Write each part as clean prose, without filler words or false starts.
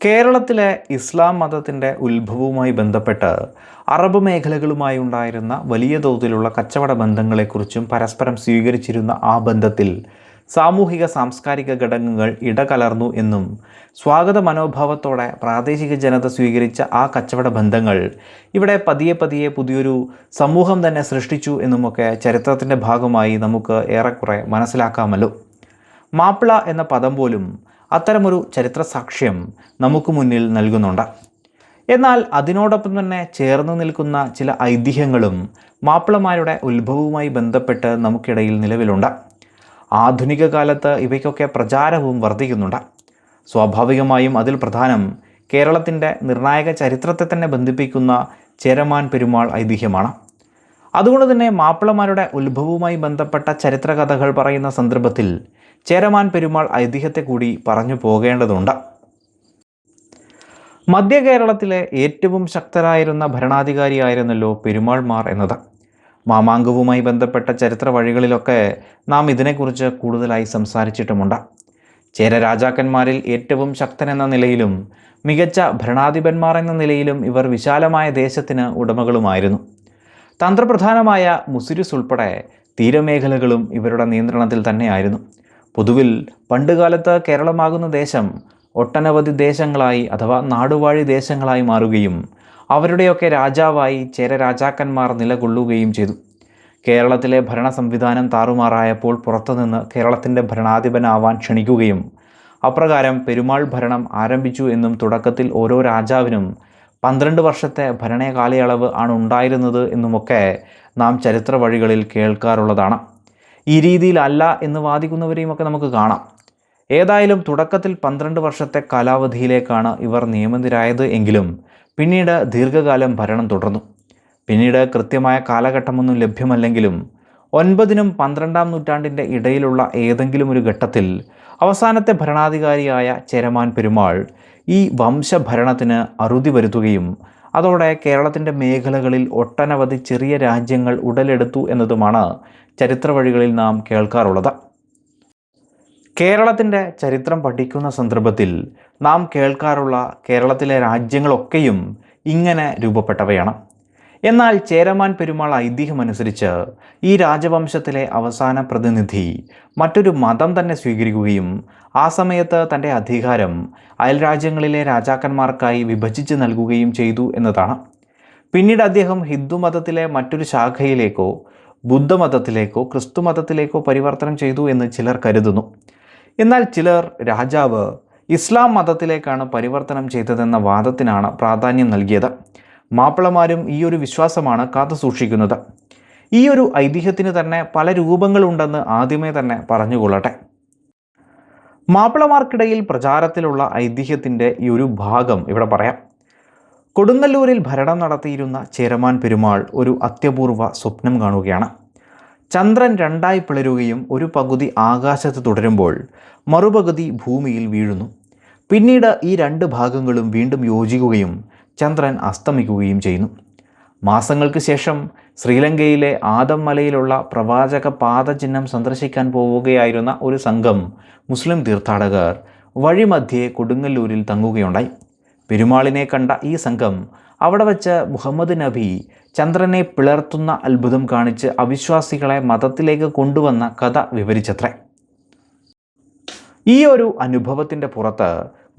കേരളത്തിലെ ഇസ്ലാം മതത്തിൻ്റെ ഉത്ഭവവുമായി ബന്ധപ്പെട്ട് അറബ് മേഖലകളുമായി ഉണ്ടായിരുന്ന വലിയ തോതിലുള്ള കച്ചവട ബന്ധങ്ങളെക്കുറിച്ചും പരസ്പരം സ്വീകരിച്ചിരുന്ന ആ ബന്ധത്തിൽ സാമൂഹിക സാംസ്കാരിക ഘടകങ്ങൾ ഇടകലർന്നു എന്നും സ്വാഗത മനോഭാവത്തോടെ പ്രാദേശിക ജനത സ്വീകരിച്ച ആ കച്ചവട ബന്ധങ്ങൾ ഇവിടെ പതിയെ പതിയെ പുതിയൊരു സമൂഹം തന്നെ സൃഷ്ടിച്ചു എന്നുമൊക്കെ ചരിത്രത്തിൻ്റെ ഭാഗമായി നമുക്ക് ഏറെക്കുറെ മനസ്സിലാക്കാമല്ലോ. മാപ്പിള എന്ന പദം പോലും അത്തരമൊരു ചരിത്ര സാക്ഷ്യം നമുക്ക് മുന്നിൽ നൽകുന്നുണ്ട്. എന്നാൽ അതിനോടൊപ്പം തന്നെ ചേർന്ന് നിൽക്കുന്ന ചില ഐതിഹ്യങ്ങളും മാപ്പിളമാരുടെ ഉത്ഭവവുമായി ബന്ധപ്പെട്ട് നമുക്കിടയിൽ നിലവിലുണ്ട്. ആധുനിക കാലത്ത് ഇവയ്ക്കൊക്കെ പ്രചാരവും വർദ്ധിക്കുന്നുണ്ട്. സ്വാഭാവികമായും അതിൽ പ്രധാനം കേരളത്തിൻ്റെ നിർണായക ചരിത്രത്തെ തന്നെ ബന്ധിപ്പിക്കുന്ന ചേരമാൻ പെരുമാൾ ഐതിഹ്യമാണ്. അതുകൊണ്ട് തന്നെ മാപ്പിളമാരുടെ ഉത്ഭവവുമായി ബന്ധപ്പെട്ട ചരിത്ര കഥകൾ പറയുന്ന സന്ദർഭത്തിൽ ചേരമാൻ പെരുമാൾ ഐതിഹ്യത്തെ കൂടി പറഞ്ഞു പോകേണ്ടതുണ്ട്. മധ്യ കേരളത്തിലെ ഏറ്റവും ശക്തരായിരുന്ന ഭരണാധികാരിയായിരുന്നല്ലോ പെരുമാൾമാർ എന്നത്. മാമാങ്കവുമായി ബന്ധപ്പെട്ട ചരിത്ര വഴികളിലൊക്കെ നാം ഇതിനെക്കുറിച്ച് കൂടുതലായി സംസാരിച്ചിട്ടുമുണ്ട്. ചേര രാജാക്കന്മാരിൽ ഏറ്റവും ശക്തനെന്ന നിലയിലും മികച്ച ഭരണാധിപന്മാർ എന്ന നിലയിലും ഇവർ വിശാലമായ ദേശത്തിന് ഉടമകളുമായിരുന്നു. തന്ത്രപ്രധാനമായ മുസിരിസ് ഉൾപ്പെടെ തീരമേഖലകളും ഇവരുടെ നിയന്ത്രണത്തിൽ തന്നെയായിരുന്നു. പൊതുവിൽ പണ്ടുകാലത്ത് കേരളമാകുന്ന ദേശം ഒട്ടനവധി ദേശങ്ങളായി അഥവാ നാടുവാഴി ദേശങ്ങളായി മാറുകയും അവരുടെയൊക്കെ രാജാവായി ചേര രാജാക്കന്മാർ നിലകൊള്ളുകയും ചെയ്തു. കേരളത്തിലെ ഭരണ സംവിധാനം താറുമാറായപ്പോൾ പുറത്തുനിന്ന് കേരളത്തിൻ്റെ ഭരണാധിപനാവാൻ ക്ഷണിക്കുകയും അപ്രകാരം പെരുമാൾ ഭരണം ആരംഭിച്ചു എന്നും തുടക്കത്തിൽ ഓരോ രാജാവിനും 12 വർഷത്തെ ഭരണ കാലയളവ് ആണ് ഉണ്ടായിരുന്നത് എന്നുമൊക്കെ നാം ചരിത്ര വഴികളിൽ കേൾക്കാറുള്ളതാണ്. ഈ രീതിയിലല്ല എന്ന് വാദിക്കുന്നവരെയുമൊക്കെ നമുക്ക് കാണാം. ഏതായാലും തുടക്കത്തിൽ 12 വർഷത്തെ കാലാവധിയിലേക്കാണ് ഇവർ നിയമിതരായത് എങ്കിലും പിന്നീട് ദീർഘകാലം ഭരണം തുടർന്നു. പിന്നീട് കൃത്യമായ കാലഘട്ടമൊന്നും ലഭ്യമല്ലെങ്കിലും 9നും 12ാം നൂറ്റാണ്ടിൻ്റെ ഇടയിലുള്ള ഏതെങ്കിലും ഒരു ഘട്ടത്തിൽ അവസാനത്തെ ഭരണാധികാരിയായ ചേരമാൻ പെരുമാൾ ഈ വംശഭരണത്തിന് അറുതി വരുത്തുകയും അതോടെ കേരളത്തിൻ്റെ മേഖലകളിൽ ഒട്ടനവധി ചെറിയ രാജ്യങ്ങൾ ഉടലെടുത്തു എന്നതുമാണ് ചരിത്ര വഴികളിൽ നാം കേൾക്കാറുള്ളത്. കേരളത്തിൻ്റെ ചരിത്രം പഠിക്കുന്ന സന്ദർഭത്തിൽ നാം കേൾക്കാറുള്ള കേരളത്തിലെ രാജ്യങ്ങളൊക്കെയും ഇങ്ങനെ രൂപപ്പെട്ടവയാണ്. എന്നാൽ ചേരമാൻ പെരുമാൾ ഐതിഹ്യമനുസരിച്ച് ഈ രാജവംശത്തിലെ അവസാന പ്രതിനിധി മറ്റൊരു മതം തന്നെ സ്വീകരിക്കുകയും ആ സമയത്ത് തൻ്റെ അധികാരം അയൽരാജ്യങ്ങളിലെ രാജാക്കന്മാർക്കായി വിഭജിച്ച് നൽകുകയും ചെയ്തു എന്നതാണ്. പിന്നീട് അദ്ദേഹം ഹിന്ദുമതത്തിലെ മറ്റൊരു ശാഖയിലേക്കോ ബുദ്ധമതത്തിലേക്കോ ക്രിസ്തുമതത്തിലേക്കോ പരിവർത്തനം ചെയ്തു എന്ന് ചിലർ കരുതുന്നു. എന്നാൽ ചിലർ രാജാവ് ഇസ്ലാം മതത്തിലേക്കാണ് പരിവർത്തനം ചെയ്തതെന്ന വാദത്തിനാണ് പ്രാധാന്യം നൽകിയത്. മാപ്പിളമാരും ഈ ഒരു വിശ്വാസമാണ് കാത്തു സൂക്ഷിക്കുന്നത്. ഈ ഒരു ഐതിഹ്യത്തിന് തന്നെ പല രൂപങ്ങളുണ്ടെന്ന് ആദ്യമേ തന്നെ പറഞ്ഞുകൊള്ളട്ടെ. മാപ്പിളമാർക്കിടയിൽ പ്രചാരത്തിലുള്ള ഐതിഹ്യത്തിൻ്റെ ഈ ഒരു ഭാഗം ഇവിടെ പറയാം. കൊടുങ്ങല്ലൂരിൽ ഭരണം നടത്തിയിരുന്ന ചേരമാൻ പെരുമാൾ ഒരു അത്യപൂർവ സ്വപ്നം കാണുകയാണ്. ചന്ദ്രൻ രണ്ടായി പിളരുകയും ഒരു പകുതി ആകാശത്ത് തുടരുമ്പോൾ മറുപകുതി ഭൂമിയിൽ വീഴുന്നു. പിന്നീട് ഈ 2 ഭാഗങ്ങളും വീണ്ടും യോജിക്കുകയും ചന്ദ്രൻ അസ്തമിക്കുകയും ചെയ്യുന്നു. മാസങ്ങൾക്ക് ശേഷം ശ്രീലങ്കയിലെ ആദം മലയിലുള്ള പ്രവാചക പാദചിഹ്നം സന്ദർശിക്കാൻ പോവുകയായിരുന്ന ഒരു സംഘം മുസ്ലിം തീർത്ഥാടകർ വഴിമധ്യേ കൊടുങ്ങല്ലൂരിൽ തങ്ങുകയുണ്ടായി. പെരുമാളിനെ കണ്ട ഈ സംഘം അവിടെ വച്ച് മുഹമ്മദ് നബി ചന്ദ്രനെ പിളർത്തുന്ന അത്ഭുതം കാണിച്ച് അവിശ്വാസികളെ മതത്തിലേക്ക് കൊണ്ടുവന്ന കഥ വിവരിച്ചത്രേ. ഈ ഒരു അനുഭവത്തിൻ്റെ പുറത്ത്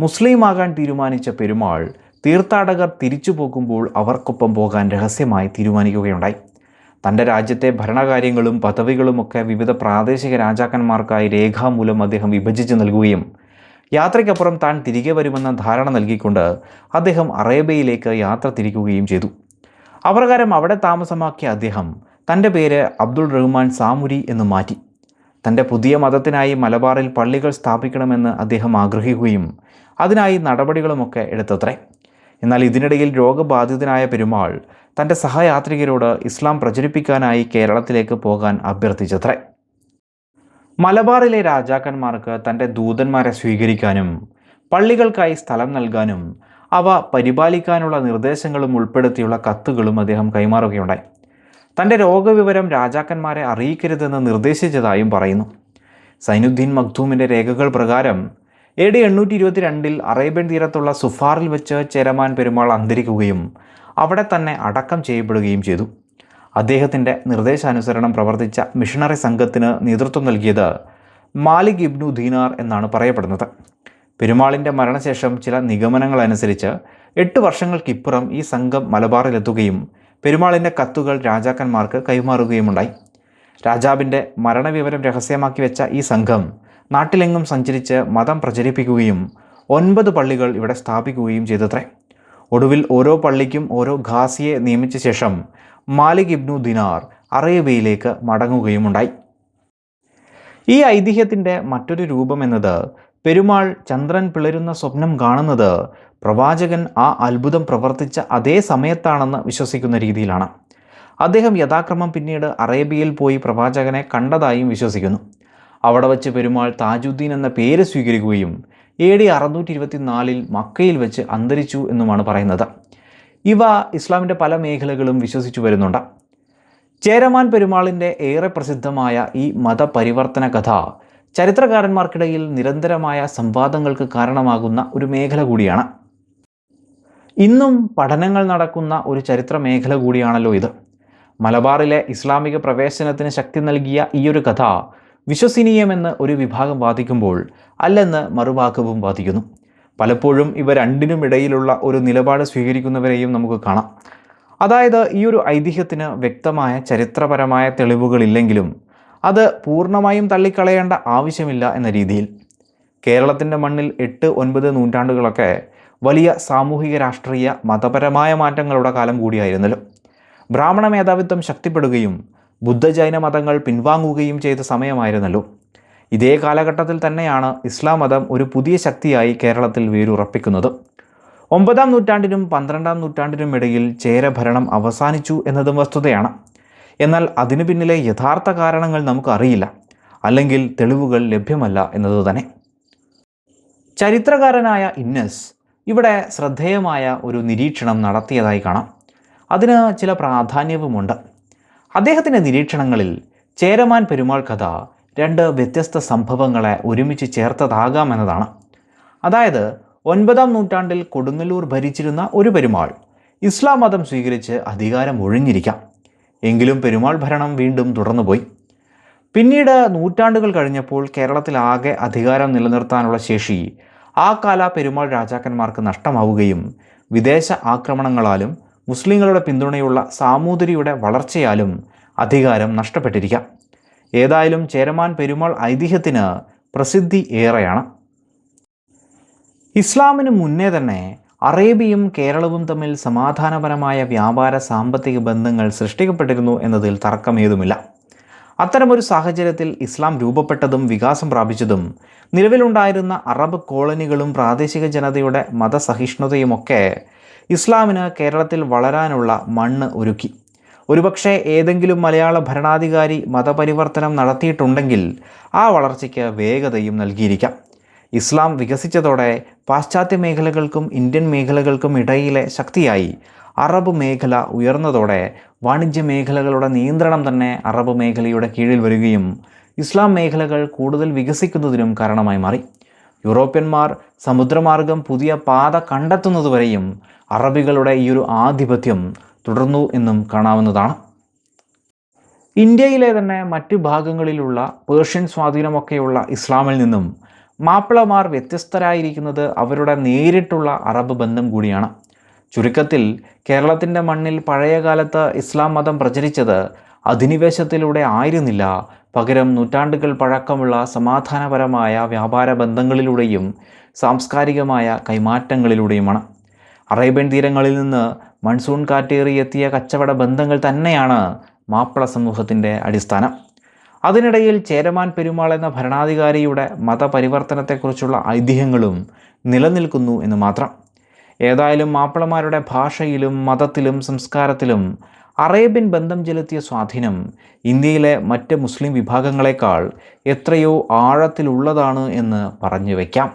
മുസ്ലിമാകാൻ തീരുമാനിച്ച പെരുമാൾ തീർത്ഥാടകർ തിരിച്ചു പോകുമ്പോൾ അവർക്കൊപ്പം പോകാൻ രഹസ്യമായി തീരുമാനിക്കുകയുണ്ടായി. തൻ്റെ രാജ്യത്തെ ഭരണകാര്യങ്ങളും പദവികളുമൊക്കെ വിവിധ പ്രാദേശിക രാജാക്കന്മാർക്കായി രേഖാമൂലം അദ്ദേഹം വിഭജിച്ച് നൽകുകയും യാത്രയ്ക്കപ്പുറം താൻ തിരികെ വരുമെന്ന ധാരണ നൽകിക്കൊണ്ട് അദ്ദേഹം അറേബ്യയിലേക്ക് യാത്ര തിരിക്കുകയും ചെയ്തു. അപ്രകാരം അവിടെ താമസമാക്കിയ അദ്ദേഹം തൻ്റെ പേര് അബ്ദുൾ റഹ്മാൻ സാമുരി എന്ന് മാറ്റി. തൻ്റെ പുതിയ മതത്തിനായി മലബാറിൽ പള്ളികൾ സ്ഥാപിക്കണമെന്ന് അദ്ദേഹം ആഗ്രഹിക്കുകയും അതിനായി നടപടികളുമൊക്കെ എടുത്തത്രേ. എന്നാൽ ഇതിനിടയിൽ രോഗബാധിതനായ പെരുമാൾ തൻ്റെ സഹയാത്രികരോട് ഇസ്ലാം പ്രചരിപ്പിക്കാനായി കേരളത്തിലേക്ക് പോകാൻ അഭ്യർത്ഥിച്ചത്രേ. മലബാറിലെ രാജാക്കന്മാർക്ക് തൻ്റെ ദൂതന്മാരെ സ്വീകരിക്കാനും പള്ളികൾക്കായി സ്ഥലം നൽകാനും അവ പരിപാലിക്കാനുള്ള നിർദ്ദേശങ്ങളും ഉൾപ്പെടുത്തിയുള്ള കത്തുകളും അദ്ദേഹം കൈമാറുകയുണ്ടായി. തൻ്റെ രോഗവിവരം രാജാക്കന്മാരെ അറിയിക്കരുതെന്ന് നിർദ്ദേശിച്ചതായും പറയുന്നു. സൈനുദ്ദീൻ മഖ്ദൂമിൻ്റെ രേഖകൾ പ്രകാരം AD 822 അറേബ്യൻ തീരത്തുള്ള സുഫാറിൽ വെച്ച് ചേരമാൻ പെരുമാൾ അന്തരിക്കുകയും അവിടെ തന്നെ അടക്കം ചെയ്യപ്പെടുകയും ചെയ്തു. അദ്ദേഹത്തിൻ്റെ നിർദ്ദേശാനുസരണം പ്രവർത്തിച്ച മിഷണറി സംഘത്തിന് നേതൃത്വം നൽകിയത് മാലിക് ഇബ്നു ദീനാർ എന്നാണ് പറയപ്പെടുന്നത്. പെരുമാളിൻ്റെ മരണശേഷം ചില നിഗമനങ്ങളനുസരിച്ച് 8 വർഷങ്ങൾക്കിപ്പുറം ഈ സംഘം മലബാറിലെത്തുകയും പെരുമാളിൻ്റെ കത്തുകൾ രാജാക്കന്മാർക്ക് കൈമാറുകയുമുണ്ടായി. രാജാവിൻ്റെ മരണവിവരം രഹസ്യമാക്കി വെച്ച ഈ സംഘം നാട്ടിലെങ്ങും സഞ്ചരിച്ച് മതം പ്രചരിപ്പിക്കുകയും 9 പള്ളികൾ ഇവിടെ സ്ഥാപിക്കുകയും ചെയ്തത്രേ. ഒടുവിൽ ഓരോ പള്ളിക്കും ഓരോ ഖാസിയെ നിയമിച്ച ശേഷം മാലിക് ഇബ്നു ദിനാർ അറേബ്യയിലേക്ക് മടങ്ങുകയുമുണ്ടായി. ഈ ഐതിഹ്യത്തിൻ്റെ മറ്റൊരു രൂപം എന്നത് പെരുമാൾ ചന്ദ്രൻ പിളരുന്ന സ്വപ്നം കാണുന്നത് പ്രവാചകൻ ആ അത്ഭുതം പ്രവർത്തിച്ച അതേ സമയത്താണെന്ന് വിശ്വസിക്കുന്ന രീതിയിലാണ്. അദ്ദേഹം യഥാക്രമം പിന്നീട് അറേബ്യയിൽ പോയി പ്രവാചകനെ കണ്ടതായും വിശ്വസിക്കുന്നു. അവിടെ വച്ച് പെരുമാൾ താജുദ്ദീൻ എന്ന പേര് സ്വീകരിക്കുകയും AD 624 മക്കയിൽ വെച്ച് അന്തരിച്ചു എന്നുമാണ് പറയുന്നത്. ഇവ ഇസ്ലാമിൻ്റെ പല മേഖലകളും വിശ്വസിച്ചു വരുന്നുണ്ട്. ചേരമാൻ പെരുമാളിൻ്റെ ഏറെ പ്രസിദ്ധമായ ഈ മതപരിവർത്തന കഥ ചരിത്രകാരന്മാർക്കിടയിൽ നിരന്തരമായ സംവാദങ്ങൾക്ക് കാരണമാകുന്ന ഒരു മേഖല കൂടിയാണ്. ഇന്നും പഠനങ്ങൾ നടക്കുന്ന ഒരു ചരിത്ര മേഖല കൂടിയാണല്ലോ ഇത്. മലബാറിലെ ഇസ്ലാമിക പ്രവേശനത്തിന് ശക്തി നൽകിയ ഈയൊരു കഥ വിശ്വസനീയമെന്ന് ഒരു വിഭാഗം വാദിക്കുമ്പോൾ അല്ലെന്ന് മറുഭാഗവും വാദിക്കുന്നു. പലപ്പോഴും ഇവ രണ്ടിനുമിടയിലുള്ള ഒരു നിലപാട് സ്വീകരിക്കുന്നവരെയും നമുക്ക് കാണാം. അതായത് ഈ ഒരു ഐതിഹ്യത്തിന് വ്യക്തമായ ചരിത്രപരമായ തെളിവുകളില്ലെങ്കിലും അത് പൂർണ്ണമായും തള്ളിക്കളയേണ്ട ആവശ്യമില്ല എന്ന രീതിയിൽ. കേരളത്തിൻ്റെ മണ്ണിൽ 8-9 നൂറ്റാണ്ടുകളൊക്കെ വലിയ സാമൂഹിക രാഷ്ട്രീയ മതപരമായ മാറ്റങ്ങളുടെ കാലം കൂടിയായിരുന്നല്ലോ. ബ്രാഹ്മണ മേധാവിത്വം ശക്തിപ്പെടുകയും ബുദ്ധജൈന മതങ്ങൾ പിൻവാങ്ങുകയും ചെയ്ത സമയമായിരുന്നല്ലോ. ഇതേ കാലഘട്ടത്തിൽ തന്നെയാണ് ഇസ്ലാം മതം ഒരു പുതിയ ശക്തിയായി കേരളത്തിൽ വേരുറപ്പിക്കുന്നത്. 9-ാം നൂറ്റാണ്ടിനും 12-ാം നൂറ്റാണ്ടിനും ഇടയിൽ ചേരഭരണം അവസാനിച്ചു എന്നതും വസ്തുതയാണ്. എന്നാൽ അതിനു പിന്നിലെ യഥാർത്ഥ കാരണങ്ങൾ നമുക്കറിയില്ല, അല്ലെങ്കിൽ തെളിവുകൾ ലഭ്യമല്ല എന്നത് തന്നെ. ചരിത്രകാരനായ ഇന്നസ് ഇവിടെ ശ്രദ്ധേയമായ ഒരു നിരീക്ഷണം നടത്തിയതായി കാണാം. അതിന് ചില പ്രാധാന്യവുമുണ്ട്. അദ്ദേഹത്തിൻ്റെ നിരീക്ഷണങ്ങളിൽ ചേരമാൻ പെരുമാൾ കഥ 2 വ്യത്യസ്ത സംഭവങ്ങളെ ഒരുമിച്ച് ചേർത്തതാകാമെന്നതാണ്. അതായത് 9-ാം നൂറ്റാണ്ടിൽ കൊടുങ്ങല്ലൂർ ഭരിച്ചിരുന്ന ഒരു പെരുമാൾ ഇസ്ലാം മതം സ്വീകരിച്ച് അധികാരം ഒഴിഞ്ഞിരിക്കാം. എങ്കിലും പെരുമാൾ ഭരണം വീണ്ടും തുടർന്നുപോയി. പിന്നീട് നൂറ്റാണ്ടുകൾ കഴിഞ്ഞപ്പോൾ കേരളത്തിലാകെ അധികാരം നിലനിർത്താനുള്ള ശേഷി ആ കാല പെരുമാൾ രാജാക്കന്മാർക്ക് നഷ്ടമാവുകയും വിദേശ ആക്രമണങ്ങളാലും മുസ്ലിങ്ങളുടെ പിന്തുണയുള്ള സാമൂതിരിയുടെ വളർച്ചയാലും അധികാരം നഷ്ടപ്പെട്ടിരിക്കാം. ഏതായാലും ചേരമാൻ പെരുമാൾ ഐതിഹ്യത്തിന് പ്രസിദ്ധി ഏറെയാണ്. ഇസ്ലാമിന് മുന്നേ തന്നെ അറേബ്യയും കേരളവും തമ്മിൽ സമാധാനപരമായ വ്യാപാര സാമ്പത്തിക ബന്ധങ്ങൾ സൃഷ്ടിക്കപ്പെട്ടിരുന്നു എന്നതിൽ തർക്കമേതുമില്ല. അത്തരമൊരു സാഹചര്യത്തിൽ ഇസ്ലാം രൂപപ്പെട്ടതും വികാസം പ്രാപിച്ചതും നിലവിലുണ്ടായിരുന്ന അറബ് കോളനികളും പ്രാദേശിക ജനതയുടെ മതസഹിഷ്ണുതയുമൊക്കെ ഇസ്ലാമിന് കേരളത്തിൽ വളരാനുള്ള മണ്ണ് ഒരുക്കി. ഒരുപക്ഷെ ഏതെങ്കിലും മലയാള ഭരണാധികാരി മതപരിവർത്തനം നടത്തിയിട്ടുണ്ടെങ്കിൽ ആ വളർച്ചയ്ക്ക് വേഗതയും നൽകിയിരിക്കാം. ഇസ്ലാം വികസിച്ചതോടെ പാശ്ചാത്യ മേഖലകൾക്കും ഇന്ത്യൻ മേഖലകൾക്കും ഇടയിലെ ശക്തിയായി അറബ് മേഖല ഉയർന്നതോടെ വാണിജ്യ മേഖലകളുടെ നിയന്ത്രണം തന്നെ അറബ് മേഖലയുടെ കീഴിൽ വരികയും ഇസ്ലാം മേഖലകൾ കൂടുതൽ വികസിക്കുന്നതിനും കാരണമായി മാറി. യൂറോപ്യന്മാർ സമുദ്രമാർഗം പുതിയ പാത കണ്ടെത്തുന്നതുവരെയും അറബികളുടെ ഈ ഒരു ആധിപത്യം തുടർന്നു എന്നും കാണാവുന്നതാണ്. ഇന്ത്യയിലെ തന്നെ മറ്റു ഭാഗങ്ങളിലുള്ള പേർഷ്യൻ സ്വാധീനമൊക്കെയുള്ള ഇസ്ലാമിൽ നിന്നും മാപ്പിളമാർ വ്യത്യസ്തരായിരിക്കുന്നത് അവരുടെ നേരിട്ടുള്ള അറബ് ബന്ധം കൂടിയാണ്. ചുരുക്കത്തിൽ കേരളത്തിൻ്റെ മണ്ണിൽ പഴയകാലത്ത് ഇസ്ലാം മതം പ്രചരിച്ചത് അധിനിവേശത്തിലൂടെ ആയിരുന്നില്ല, പകരം നൂറ്റാണ്ടുകൾ പഴക്കമുള്ള സമാധാനപരമായ വ്യാപാര ബന്ധങ്ങളിലൂടെയും സാംസ്കാരികമായ കൈമാറ്റങ്ങളിലൂടെയുമാണ്. അറേബ്യൻ തീരങ്ങളിൽ നിന്ന് മൺസൂൺ കാറ്റേറിയെത്തിയ കച്ചവട ബന്ധങ്ങൾ തന്നെയാണ് മാപ്പിള സമൂഹത്തിൻ്റെ അടിസ്ഥാനം. അതിനിടയിൽ ചേരമാൻ പെരുമാൾ എന്ന ഭരണാധികാരിയുടെ മതപരിവർത്തനത്തെക്കുറിച്ചുള്ള ഐതിഹ്യങ്ങളും നിലനിൽക്കുന്നു എന്ന് മാത്രം. ഏതായാലും മാപ്പിളമാരുടെ ഭാഷയിലും മതത്തിലും സംസ്കാരത്തിലും അറേബ്യൻ ബന്ധം ചെലുത്തിയ സ്വാധീനം ഇന്ത്യയിലെ മറ്റ് മുസ്ലിം വിഭാഗങ്ങളെക്കാൾ എത്രയോ ആഴത്തിലുള്ളതാണ് എന്ന് പറഞ്ഞു വയ്ക്കാം.